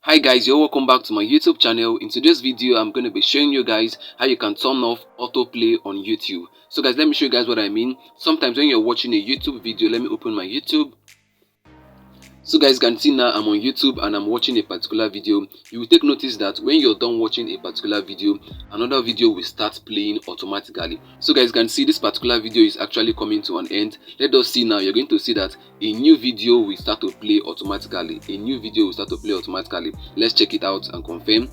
Hi guys, you're welcome back to my YouTube channel. In today's video, I'm going to be showing you guys how you can turn off autoplay on YouTube. So guys, let me show you guys what I mean. Sometimes when you're watching a YouTube video, let me open my YouTube. So guys, you can see now I'm on YouTube and I'm watching a particular video. You will take notice that when you're done watching a particular video, another video will start playing automatically. So guys, you can see this particular video is actually coming to an end. Let us see now. You're going to see that a new video will start to play automatically. A new video will start to play automatically. Let's check it out and confirm.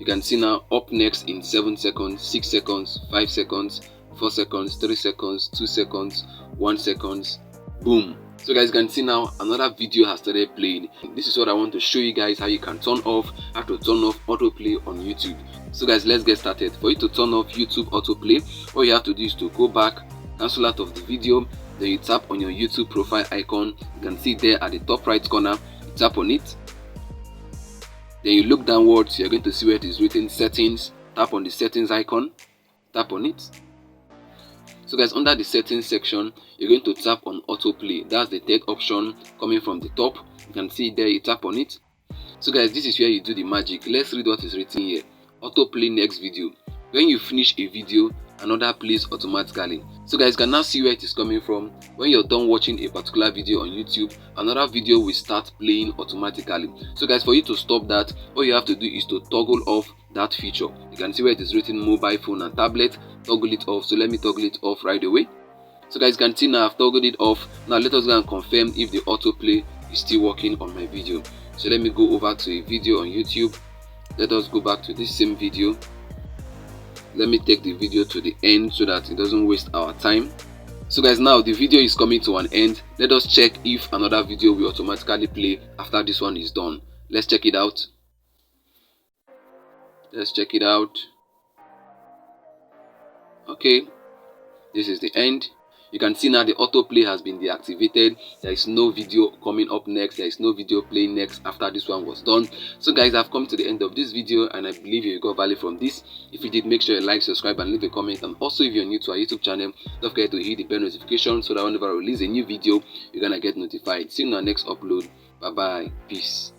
You can see now up next in 7 seconds, 6 seconds, 5 seconds, 4 seconds, 3 seconds, 2 seconds, 1 second. Boom. So guys, you can see now another video has started playing. This is what I want to show you guys, how you can how to turn off autoplay on YouTube. So guys, let's get started. For you to turn off YouTube autoplay, all you have to do is to go back, cancel out of the video, then you tap on your YouTube profile icon. You can see there at the top right corner, you tap on it. Then you look downwards, you're going to see where it is written settings. Tap on the settings icon, tap on it. So guys, under the settings section, you're going to tap on autoplay. That's the third option coming from the top. You can see there, you tap on it. So guys, this is where you do the magic. Let's read what is written here. Autoplay next video. When you finish a video, another plays automatically. So guys, you can now see where it is coming from. When you're done watching a particular video on YouTube, another video will start playing automatically. So guys, for you to stop that, all you have to do is to toggle off that feature. You can see where it is written mobile phone and tablet. Toggle it off. So let me toggle it off right away. So guys, you can see now I've toggled it off. Now let us go and confirm if the autoplay is still working on my video. So let me go over to a video on YouTube. Let us go back to this same video. Let me take the video to the end so that it doesn't waste our time. So guys, now the video is coming to an end. Let us check if another video will automatically play after this one is done. Let's check it out. Let's check it out. Okay, this is the end. You can see now the autoplay has been deactivated. There is no video coming up next. There is no video playing next after this one was done. So guys, I've come to the end of this video and I believe you got value from this. If you did, make sure you like, subscribe and leave a comment. And also, if you're new to our YouTube channel, don't forget to hit the bell notification so that whenever I release a new video, you're gonna get notified. See you in our next upload. Bye bye. Peace.